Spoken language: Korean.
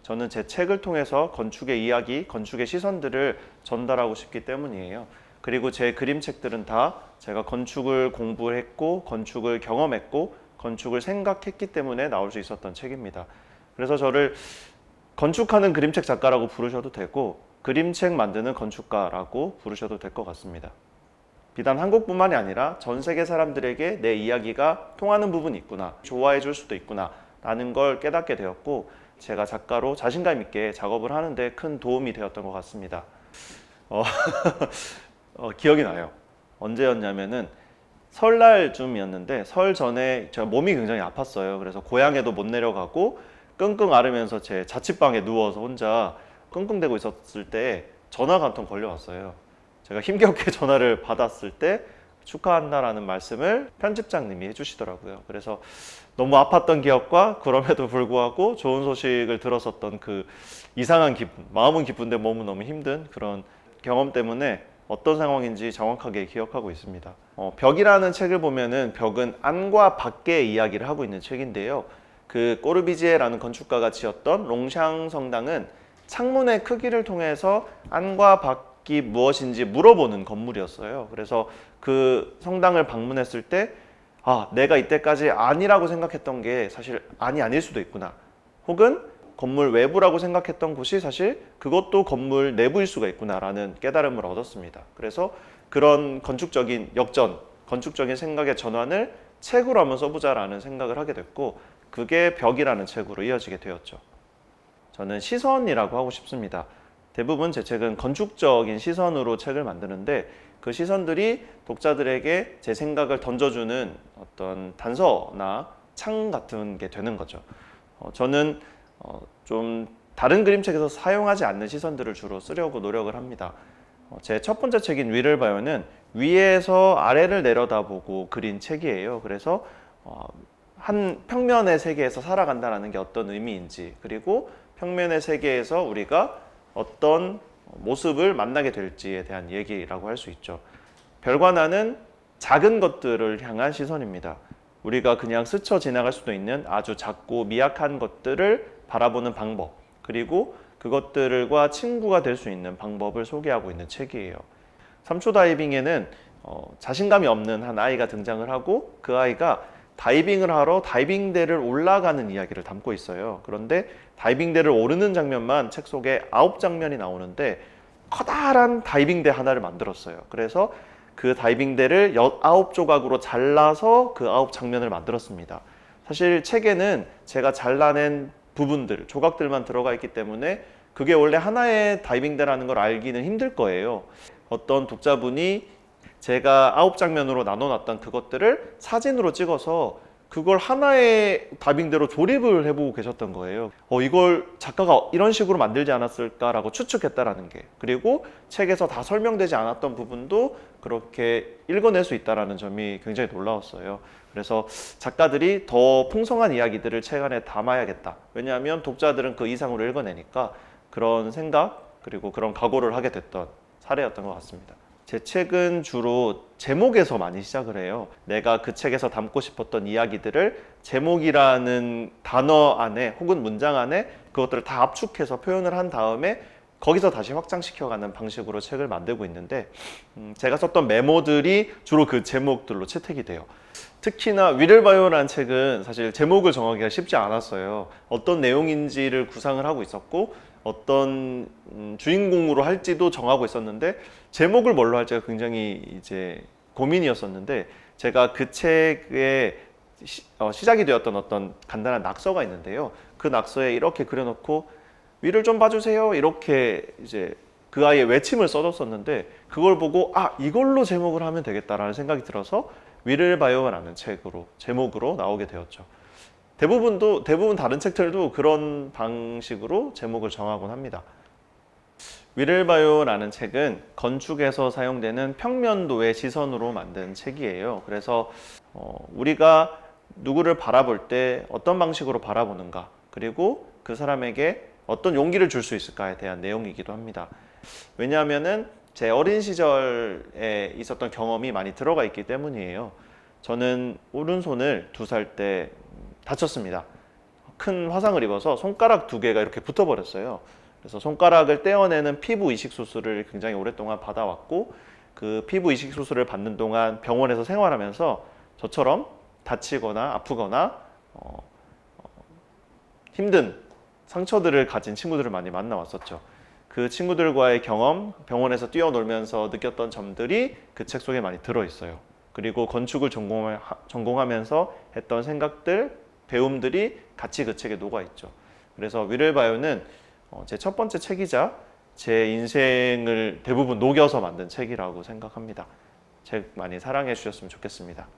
저는 제 책을 통해서 건축의 이야기, 건축의 시선들을 전달하고 싶기 때문이에요. 그리고 제 그림책들은 다 제가 건축을 공부했고 건축을 경험했고 건축을 생각했기 때문에 나올 수 있었던 책입니다. 그래서 저를 건축하는 그림책 작가라고 부르셔도 되고 그림책 만드는 건축가라고 부르셔도 될 것 같습니다. 비단 한국뿐만이 아니라 전 세계 사람들에게 내 이야기가 통하는 부분이 있구나, 좋아해 줄 수도 있구나 라는 걸 깨닫게 되었고 제가 작가로 자신감 있게 작업을 하는데 큰 도움이 되었던 것 같습니다. 기억이 나요. 언제였냐면은 설날쯤이었는데 설 전에 제가 몸이 굉장히 아팠어요. 그래서 고향에도 못 내려가고 끙끙 앓으면서 제 자취방에 누워서 혼자 끙끙대고 있었을 때 전화가 한 통 걸려왔어요. 제가 힘겹게 전화를 받았을 때 축하한다라는 말씀을 편집장님이 해주시더라고요. 그래서 너무 아팠던 기억과 그럼에도 불구하고 좋은 소식을 들었었던 그 이상한 기분, 마음은 기쁜데 몸은 너무 힘든 그런 경험 때문에 어떤 상황인지 정확하게 기억하고 있습니다. 벽이라는 책을 보면은 벽은 안과 밖의 이야기를 하고 있는 책인데요. 그 꼬르비지에라는 건축가가 지었던 롱샹 성당은 창문의 크기를 통해서 안과 밖이 무엇인지 물어보는 건물이었어요. 그래서 그 성당을 방문했을 때 내가 이때까지 안이라고 생각했던 게 사실 안이 아닐 수도 있구나. 혹은 건물 외부라고 생각했던 곳이 사실 그것도 건물 내부일 수가 있구나라는 깨달음을 얻었습니다. 그래서 그런 건축적인 역전, 건축적인 생각의 전환을 책으로 한번 써보자라는 생각을 하게 됐고 그게 벽이라는 책으로 이어지게 되었죠. 저는 시선이라고 하고 싶습니다. 대부분 제 책은 건축적인 시선으로 책을 만드는데 그 시선들이 독자들에게 제 생각을 던져주는 어떤 단서나 창 같은 게 되는 거죠. 저는 좀 다른 그림책에서 사용하지 않는 시선들을 주로 쓰려고 노력을 합니다. 제 첫 번째 책인 위를 봐요는 위에서 아래를 내려다보고 그린 책이에요. 그래서 한 평면의 세계에서 살아간다는 게 어떤 의미인지 그리고 평면의 세계에서 우리가 어떤 모습을 만나게 될지에 대한 얘기라고 할 수 있죠. 별관화는 작은 것들을 향한 시선입니다. 우리가 그냥 스쳐 지나갈 수도 있는 아주 작고 미약한 것들을 바라보는 방법 그리고 그것들과 친구가 될 수 있는 방법을 소개하고 있는 책이에요. 삼초 다이빙에는 자신감이 없는 한 아이가 등장을 하고 그 아이가 다이빙을 하러 다이빙대를 올라가는 이야기를 담고 있어요. 그런데 다이빙대를 오르는 장면만 책 속에 9장면이 나오는데 커다란 다이빙대 하나를 만들었어요. 그래서 그 다이빙대를 9조각으로 잘라서 그 9장면을 만들었습니다. 사실 책에는 제가 잘라낸 부분들, 조각들만 들어가 있기 때문에 그게 원래 하나의 다이빙대라는 걸 알기는 힘들 거예요. 어떤 독자분이 제가 9장면으로 나눠놨던 그것들을 사진으로 찍어서 그걸 하나의 다이빙대로 조립을 해보고 계셨던 거예요. 이걸 작가가 이런 식으로 만들지 않았을까라고 추측했다라는 게, 그리고 책에서 다 설명되지 않았던 부분도 그렇게 읽어낼 수 있다는 점이 굉장히 놀라웠어요. 그래서 작가들이 더 풍성한 이야기들을 책 안에 담아야겠다. 왜냐하면 독자들은 그 이상으로 읽어내니까 그런 생각 그리고 그런 각오를 하게 됐던 사례였던 것 같습니다. 제 책은 주로 제목에서 많이 시작을 해요. 내가 그 책에서 담고 싶었던 이야기들을 제목이라는 단어 안에 혹은 문장 안에 그것들을 다 압축해서 표현을 한 다음에 거기서 다시 확장시켜가는 방식으로 책을 만들고 있는데 제가 썼던 메모들이 주로 그 제목들로 채택이 돼요. 특히나 위를 봐요라는 책은 사실 제목을 정하기가 쉽지 않았어요. 어떤 내용인지를 구상을 하고 있었고 어떤 주인공으로 할지도 정하고 있었는데 제목을 뭘로 할지가 굉장히 이제 고민이었었는데 제가 그 책의 시작이 되었던 어떤 간단한 낙서가 있는데요. 그 낙서에 이렇게 그려놓고 위를 좀 봐주세요 이렇게 이제 그 아이의 외침을 써줬었는데 그걸 보고 이걸로 제목을 하면 되겠다라는 생각이 들어서 위를 봐요라는 책으로 제목으로 나오게 되었죠. 대부분 다른 책들도 그런 방식으로 제목을 정하곤 합니다. 위를 봐요라는 책은 건축에서 사용되는 평면도의 시선으로 만든 책이에요. 그래서 우리가 누구를 바라볼 때 어떤 방식으로 바라보는가 그리고 그 사람에게 어떤 용기를 줄 수 있을까에 대한 내용이기도 합니다. 왜냐하면은 제 어린 시절에 있었던 경험이 많이 들어가 있기 때문이에요. 저는 오른손을 2살 때 다쳤습니다. 큰 화상을 입어서 손가락 두 개가 이렇게 붙어버렸어요. 그래서 손가락을 떼어내는 피부 이식 수술을 굉장히 오랫동안 받아왔고 그 피부 이식 수술을 받는 동안 병원에서 생활하면서 저처럼 다치거나 아프거나 힘든 상처들을 가진 친구들을 많이 만나왔었죠. 그 친구들과의 경험, 병원에서 뛰어놀면서 느꼈던 점들이 그 책 속에 많이 들어있어요. 그리고 건축을 전공하면서 했던 생각들, 배움들이 같이 그 책에 녹아있죠. 그래서 위를바요는 제 첫 번째 책이자 제 인생을 대부분 녹여서 만든 책이라고 생각합니다. 책 많이 사랑해 주셨으면 좋겠습니다.